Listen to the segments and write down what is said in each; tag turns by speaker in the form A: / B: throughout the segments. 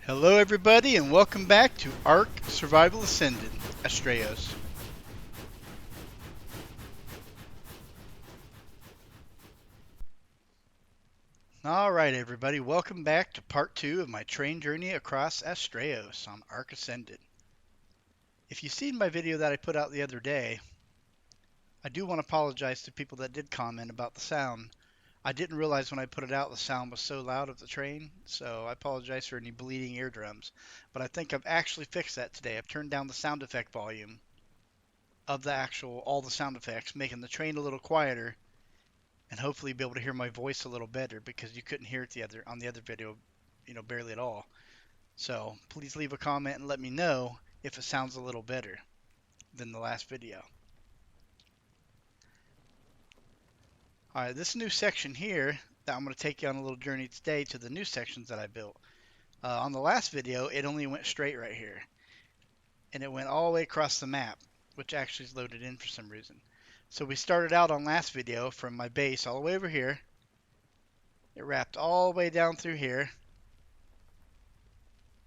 A: Hello everybody and welcome back to Ark Survival Ascended, Astraeos. Alright everybody, welcome back to part 2 of my train journey across Astraeos on Ark Ascended. If you've seen my video that I put out the other day, I do want to apologize to people that did comment about the sound. I didn't realize when I put it out the sound was so loud of the train, so I apologize for any bleeding eardrums. But I think I've actually fixed that today. I've turned down the sound effect volume of all the sound effects, making the train a little quieter and hopefully be able to hear my voice a little better because you couldn't hear it on the other video, barely at all. So please leave a comment and let me know if it sounds a little better than the last video. Alright, this new section here that I'm going to take you on a little journey today to the new sections that I built. On the last video, it only went straight right here. And it went all the way across the map, which actually is loaded in for some reason. So we started out on last video from my base all the way over here. It wrapped all the way down through here.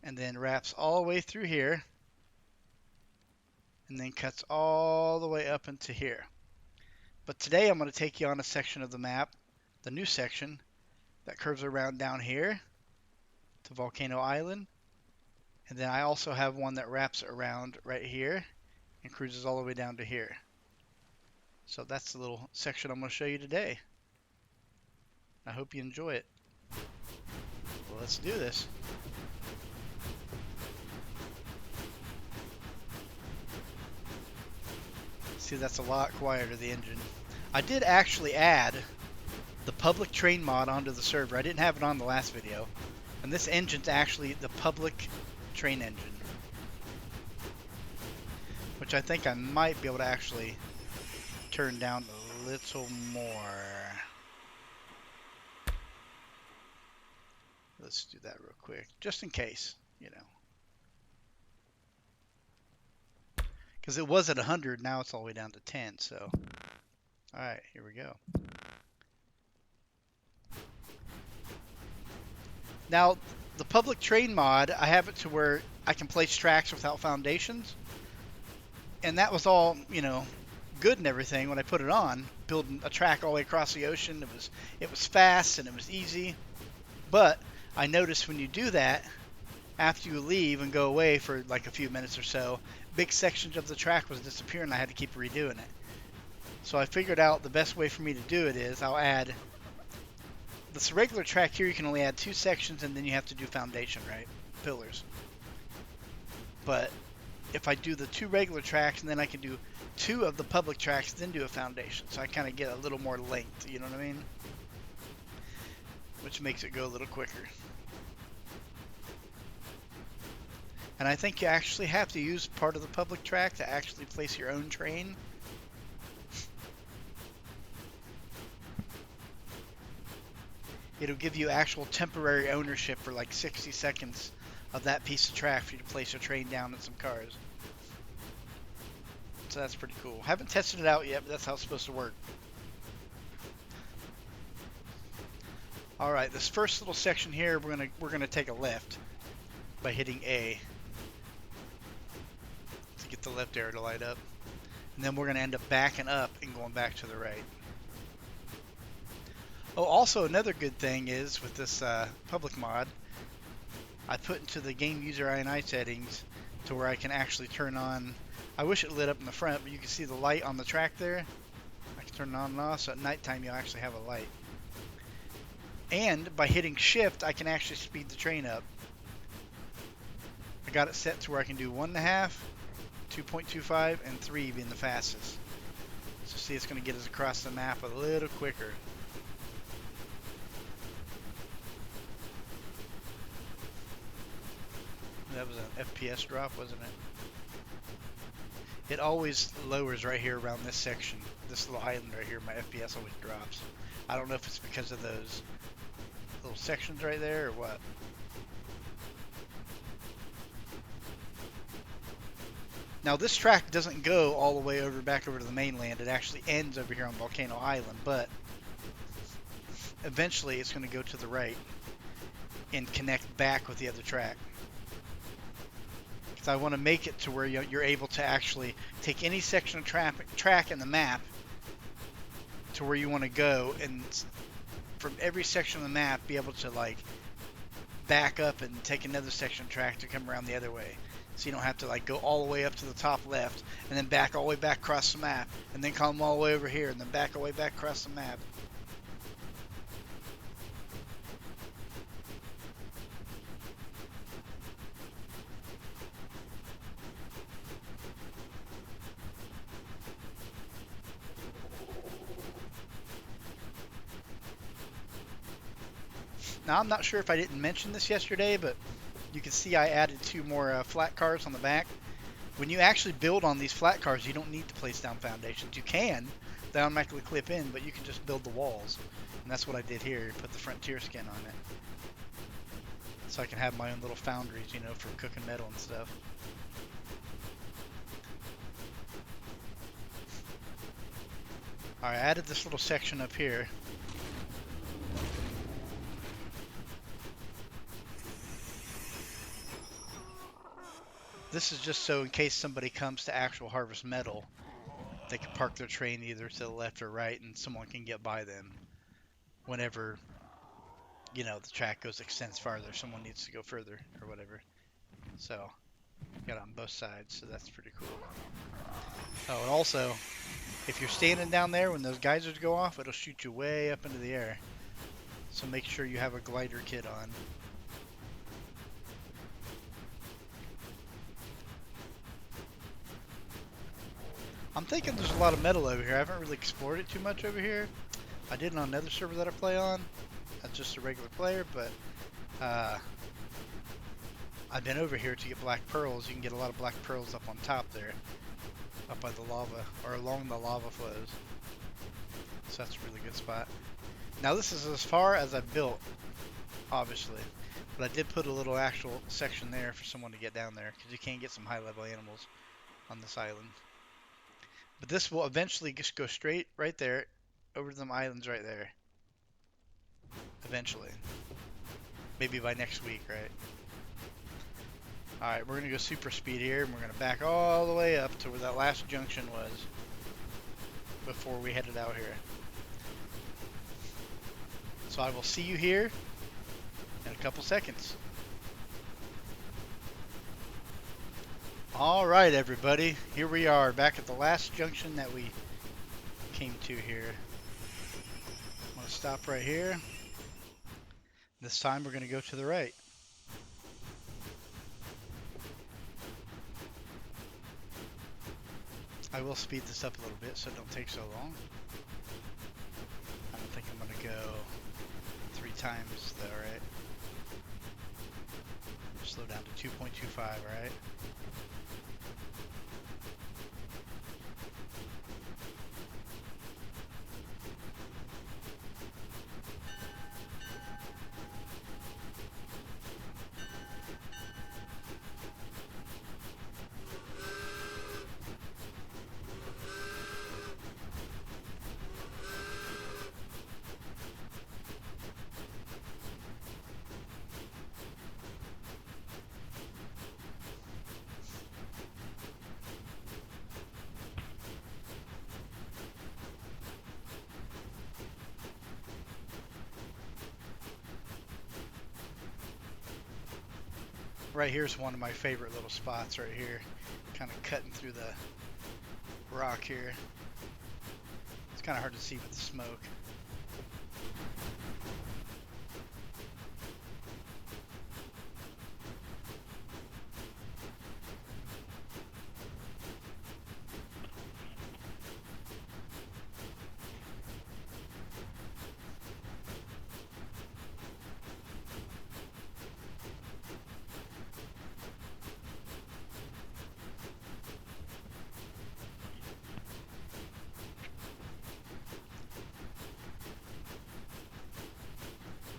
A: And then wraps all the way through here. And then cuts all the way up into here. But today I'm going to take you on a section of the map, the new section, that curves around down here to Volcano Island. And then I also have one that wraps around right here and cruises all the way down to here. So that's the little section I'm going to show you today. I hope you enjoy it. Well, let's do this. See, that's a lot quieter, the engine. I did actually add the public train mod onto the server. I didn't have it on the last video. And this engine's actually the public train engine, which I think I might be able to actually turn down a little more. Let's do that real quick, just in case, because it was at 100, now it's all the way down to 10, so. Alright, here we go. Now, the public train mod, I have it to where I can place tracks without foundations. And that was all, good and everything when I put it on. Building a track all the way across the ocean, it was fast and it was easy. But I noticed when you do that, after you leave and go away for like a few minutes or so, big sections of the track was disappearing and I had to keep redoing it. So I figured out the best way for me to do it is I'll add this regular track here. You can only add 2 sections and then you have to do foundation, right? Pillars. But if I do the 2 regular tracks and then I can do 2 of the public tracks, then do a foundation. So I kind of get a little more length, you know what I mean? Which makes it go a little quicker. And I think you actually have to use part of the public track to actually place your own train. It'll give you actual temporary ownership for like 60 seconds of that piece of track for you to place a train down and some cars. So that's pretty cool. Haven't tested it out yet, but that's how it's supposed to work. Alright, this first little section here, we're gonna take a left by hitting A to get the left arrow to light up. And then we're gonna end up backing up and going back to the right. Oh, also another good thing is with this public mod, I put into the game user INI settings to where I can actually turn on. I wish it lit up in the front, but you can see the light on the track there. I can turn it on and off, so at nighttime you'll actually have a light. And by hitting shift, I can actually speed the train up. I got it set to where I can do 1.5, 2.25, and 3 being the fastest. So see, it's going to get us across the map a little quicker. That was an FPS drop, wasn't it? It always lowers right here around this section. This little island right here, my FPS always drops. I don't know if it's because of those little sections right there or what. Now this track doesn't go all the way back over to the mainland. It actually ends over here on Volcano Island, but eventually it's going to go to the right. and connect back with the other track. Because I want to make it to where you're able to actually take any section of track in the map to where you want to go, and from every section of the map be able to like back up and take another section of track to come around the other way. So you don't have to like go all the way up to the top left and then back all the way back across the map and then come all the way over here and then back all the way back across the map. Now I'm not sure if I didn't mention this yesterday, but you can see I added 2 more flat cars on the back. When you actually build on these flat cars, you don't need to place down foundations. You can, they automatically clip in, but you can just build the walls. And that's what I did here, put the Frontier skin on it. So I can have my own little foundries, you know, for cooking metal and stuff. Alright, I added this little section up here. This is just so in case somebody comes to actual harvest metal, they can park their train either to the left or right and someone can get by them whenever, you know, the track extends farther. Someone needs to go further or whatever. So, got it on both sides, so that's pretty cool. Oh, and also, if you're standing down there when those geysers go off, it'll shoot you way up into the air. So make sure you have a glider kit on. I'm thinking there's a lot of metal over here. I haven't really explored it too much over here. I did it on another server that I play on. That's just a regular player, but I've been over here to get black pearls. You can get a lot of black pearls up on top there, up by the lava, or along the lava flows. So that's a really good spot. Now this is as far as I've built, obviously, but I did put a little actual section there for someone to get down there, because you can get some high level animals on this island. But this will eventually just go straight right there over to them islands right there. Eventually. Maybe by next week, right? Alright, we're going to go super speed here, and we're going to back all the way up to where that last junction was before we headed out here. So I will see you here in a couple seconds. Alright everybody, here we are back at the last junction that we came to here. I'm going to stop right here. This time we're going to go to the right. I will speed this up a little bit so it don't take so long. I don't think I'm going to go 3 times though, right? Slow down to 2.25, right? Right here's one of my favorite little spots right here, kind of cutting through the rock here. It's kind of hard to see with the smoke.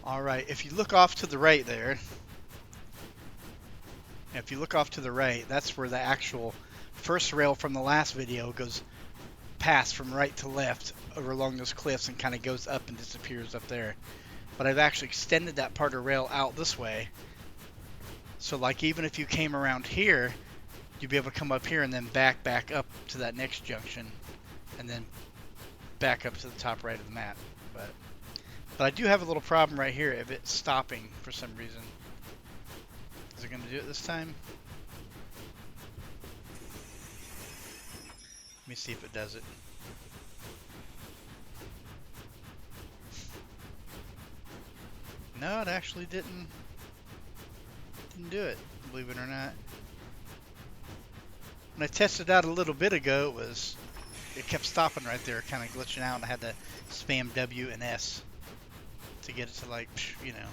A: Alright, if you look off to the right there, if you look off to the right, that's where the actual first rail from the last video goes past from right to left over along those cliffs and kind of goes up and disappears up there. but I've actually extended that part of rail out this way. So like even if you came around here, you'd be able to come up here and then back up to that next junction, and then back up to the top right of the map. But I do have a little problem right here if it's stopping for some reason. Is it going to do it this time? Let me see if it does it. No, it actually didn't do it, believe it or not. When I tested out a little bit ago, it kept stopping right there, kind of glitching out, and I had to spam W and S to get it to, like, you know.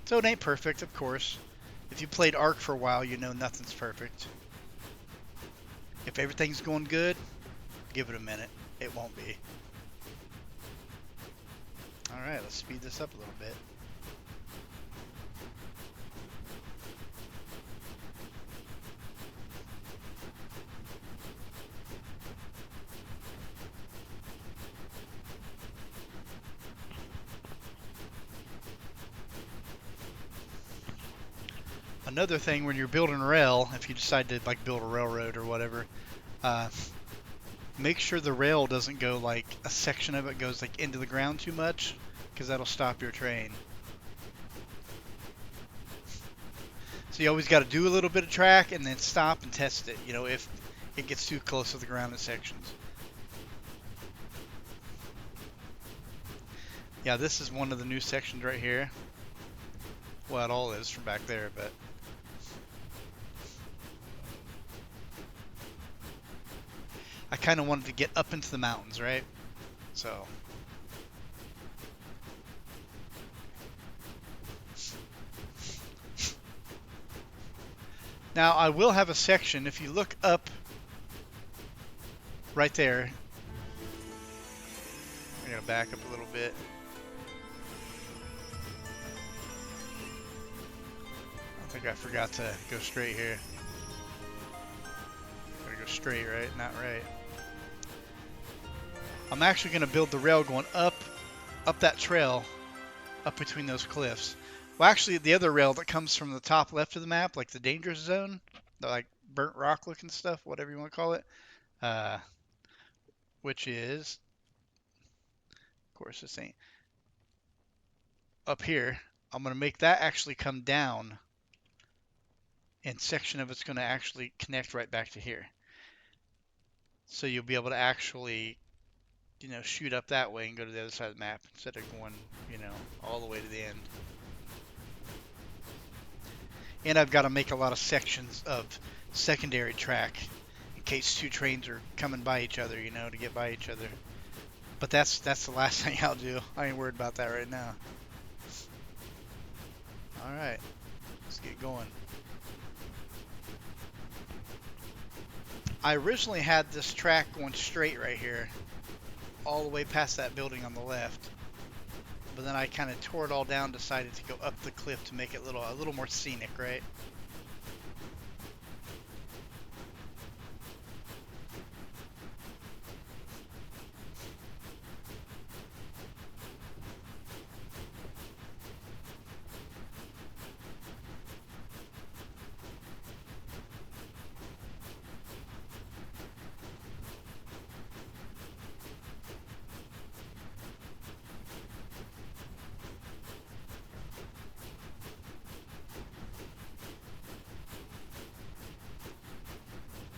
A: So it ain't perfect, of course. If you played Ark for a while, you know nothing's perfect. If everything's going good, give it a minute. It won't be. Alright, let's speed this up a little bit. Another thing when you're building rail, if you decide to like build a railroad or whatever, make sure the rail doesn't go like a section of it goes like into the ground too much, because that'll stop your train. So you always got to do a little bit of track and then stop and test it, you know, if it gets too close to the ground in sections. Yeah, this is one of the new sections right here. Well, it all is from back there, but I kind of wanted to get up into the mountains, right? So now I will have a section, if you look up right there, I'm going to back up a little bit. I think I forgot to go straight here. Gotta go straight, right? Not right. I'm actually going to build the rail going up that trail, up between those cliffs. Well, actually, the other rail that comes from the top left of the map, like the dangerous zone, the like burnt rock looking stuff, whatever you want to call it, which is, of course, this ain't up here. I'm going to make that actually come down, and section of it's going to actually connect right back to here. So you'll be able to actually, you know, shoot up that way and go to the other side of the map instead of going, you know, all the way to the end. And I've got to make a lot of sections of secondary track in case two trains are coming by each other, you know, to get by each other. But that's the last thing I'll do. I ain't worried about that right now. Alright, let's get going. I originally had this track going straight right here, all the way past that building on the left. But then I kind of tore it all down, decided to go up the cliff to make it a little more scenic, right?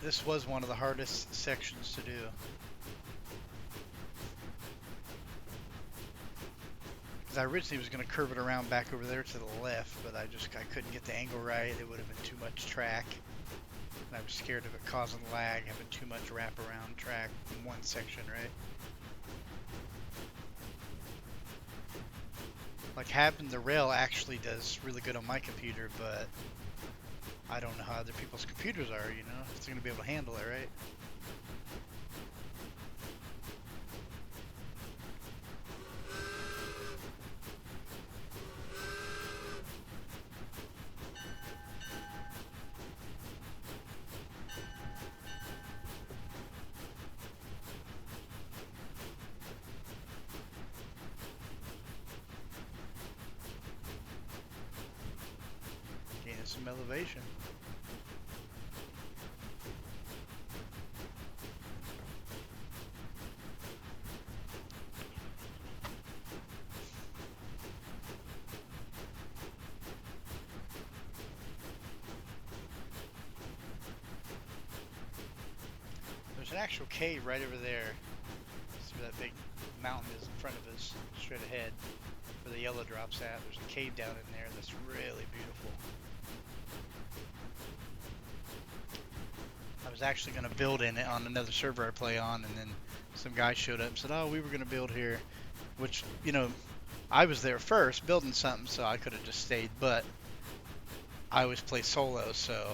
A: This was one of the hardest sections to do. Because I originally was going to curve it around back over there to the left, but I couldn't get the angle right. It would have been too much track. And I was scared of it causing lag, having too much wraparound track in one section, right? Like having the rail actually does really good on my computer, but I don't know how other people's computers are, you know, if it's going to be able to handle it, right? some elevation. There's an actual cave right over there. See where that big mountain is in front of us, straight ahead, where the yellow drop's at. There's a cave down in there that's really beautiful. I was actually going to build in it on another server I play on, and then some guy showed up and said, "Oh, we were going to build here," which, you know, I was there first building something, so I could have just stayed, but I always play solo, so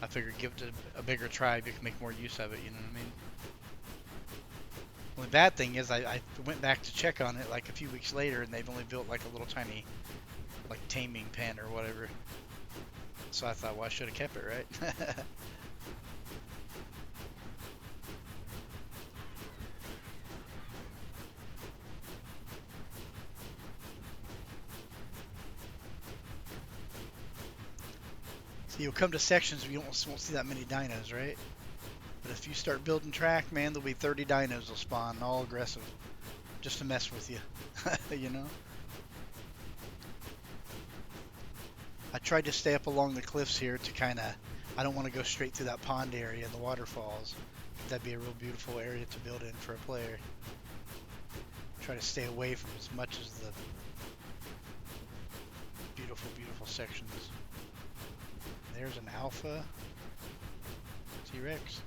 A: I figured give it to a bigger tribe, you can make more use of it, you know what I mean? Well, the bad thing is I went back to check on it like a few weeks later, and they've only built like a little tiny, like, taming pen or whatever. So I thought, well, I should have kept it, right? So you'll come to sections where you won't see that many dinos, right? But if you start building track, man, there'll be 30 dinos will spawn, all aggressive, just to mess with you, you know? I tried to stay up along the cliffs here to kind of, I don't want to go straight through that pond area and the waterfalls. That'd be a real beautiful area to build in for a player. Try to stay away from as much as the beautiful, beautiful sections. There's an alpha T-Rex.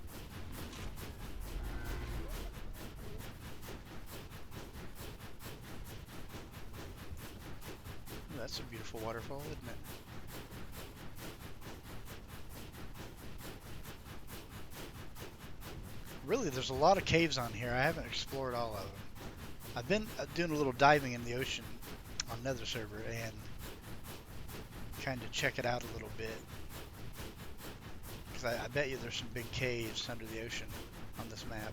A: Ooh, that's a beautiful waterfall, isn't it? Really, there's a lot of caves on here. I haven't explored all of them. I've been doing a little diving in the ocean on another server and kind of check it out a little bit. Because I bet you there's some big caves under the ocean on this map.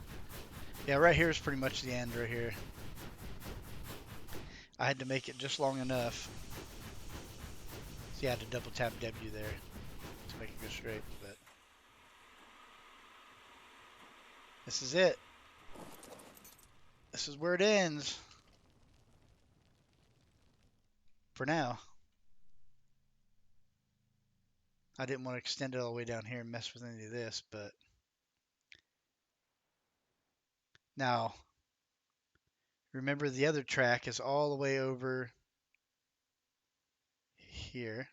A: Yeah, right here is pretty much the end right here. I had to make it just long enough. So you had to double tap W there to make it go straight. But this is it. This is where it ends. For now. I didn't want to extend it all the way down here and mess with any of this, but now remember the other track is all the way over here.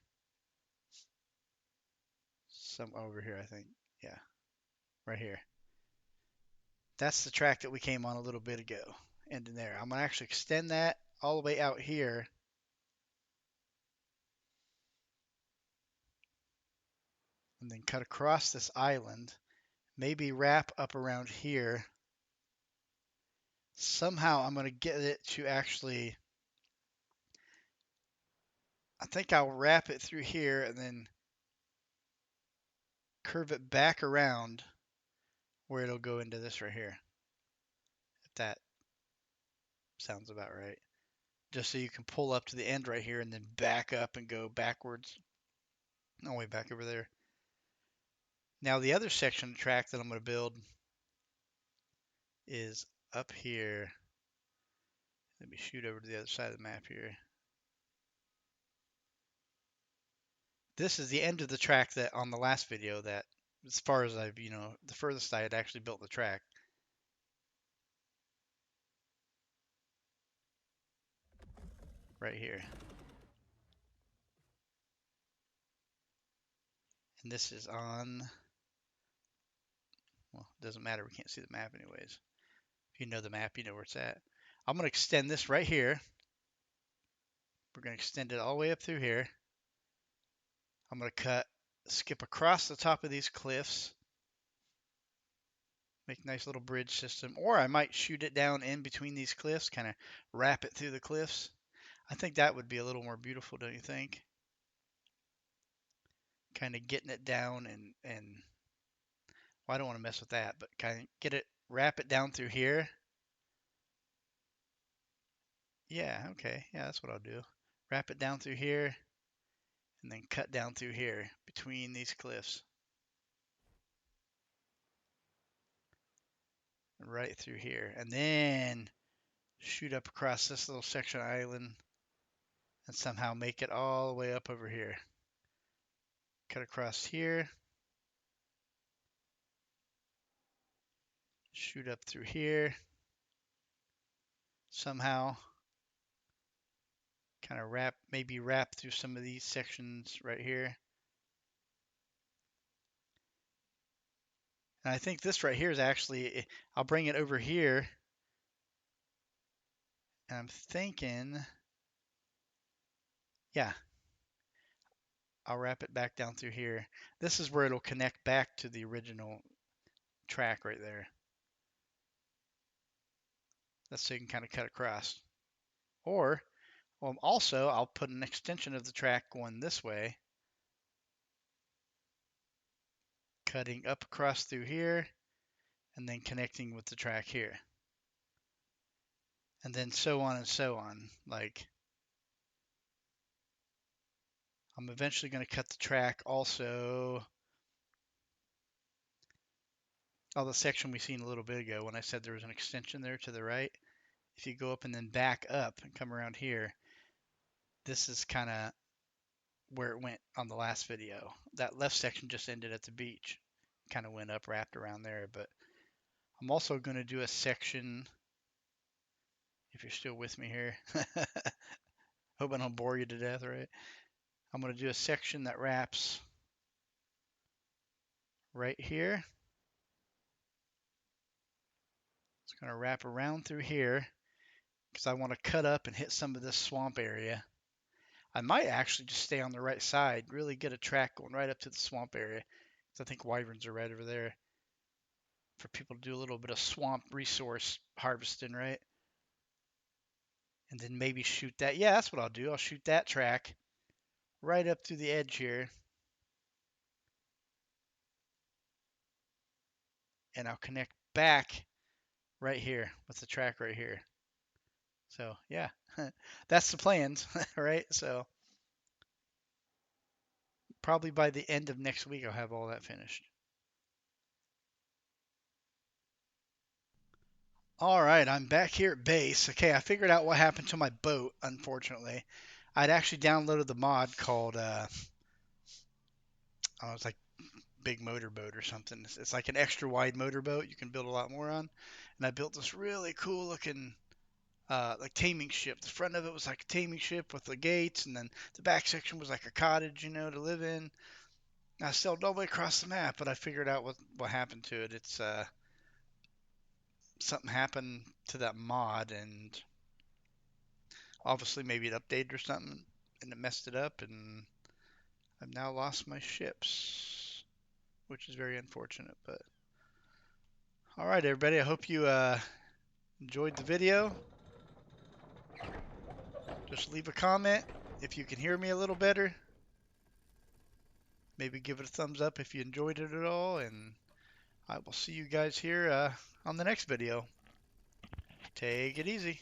A: Some over here, I think. Yeah, right here. That's the track that we came on a little bit ago. Ending there. I'm gonna actually extend that all the way out here. And then cut across this island. Maybe wrap up around here. Somehow I'm gonna get it to actually, I think I'll wrap it through here and then curve it back around where it'll go into this right here. If that sounds about right. Just so you can pull up to the end right here and then back up and go backwards all the way back over there. Now the other section of the track that I'm going to build is up here. Let me shoot over to the other side of the map here. This is the end of the track that on the last video that, as far as I've, the furthest I had actually built the track. Right here. And this is on, well, it doesn't matter. We can't see the map anyways. If you know the map, you know where it's at. I'm going to extend this right here. We're going to extend it all the way up through here. I'm going to skip across the top of these cliffs. Make a nice little bridge system. Or I might shoot it down in between these cliffs, kind of wrap it through the cliffs. I think that would be a little more beautiful, don't you think? Kind of getting it down and well, I don't want to mess with that, but kind of wrap it down through here. Yeah, okay. Yeah, that's what I'll do. Wrap it down through here and then cut down through here between these cliffs. Right through here. And then shoot up across this little section of island and somehow make it all the way up over here. Cut across here. Shoot up through here. Somehow kind of maybe wrap through some of these sections right here. And I think this right here is actually, I'll bring it over here. And I'm thinking, yeah, I'll wrap it back down through here. This is where it'll connect back to the original track right there. That's so you can kind of cut across. Or, well, also, I'll put an extension of the track going this way, cutting up across through here, and then connecting with the track here. And then so on and so on. Like, I'm eventually going to cut the track also. Oh, the section we seen a little bit ago when I said there was an extension there to the right. If you go up and then back up and come around here, this is kind of where it went on the last video. That left section just ended at the beach. Kind of went up, wrapped around there. But I'm also going to do a section, if you're still with me here. Hope I don't bore you to death, right? I'm going to do a section that wraps right here. It's going to wrap around through here because I want to cut up and hit some of this swamp area. I might actually just stay on the right side, really get a track going right up to the swamp area. Because I think wyverns are right over there for people to do a little bit of swamp resource harvesting, right? And then maybe shoot that. Yeah, that's what I'll do. I'll shoot that track right up through the edge here. And I'll connect back right here with the track right here. So, yeah, that's the plans, right? So, probably by the end of next week, I'll have all that finished. All right, I'm back here at base. Okay, I figured out what happened to my boat, unfortunately. I'd actually downloaded the mod called, oh, it's like Big Motorboat or something. It's like an extra wide motorboat you can build a lot more on. And I built this really cool looking like taming ship. The front of it was like a taming ship with the gates, and then the back section was like a cottage, to live in. I sailed all the way across the map, but I figured out what happened to it. It's something happened to that mod, and obviously maybe it updated or something, and it messed it up, and I've now lost my ships, which is very unfortunate. But all right, everybody, I hope you enjoyed the video. Just leave a comment if you can hear me a little better. Maybe give it a thumbs up if you enjoyed it at all, and I will see you guys here on the next video. Take it easy.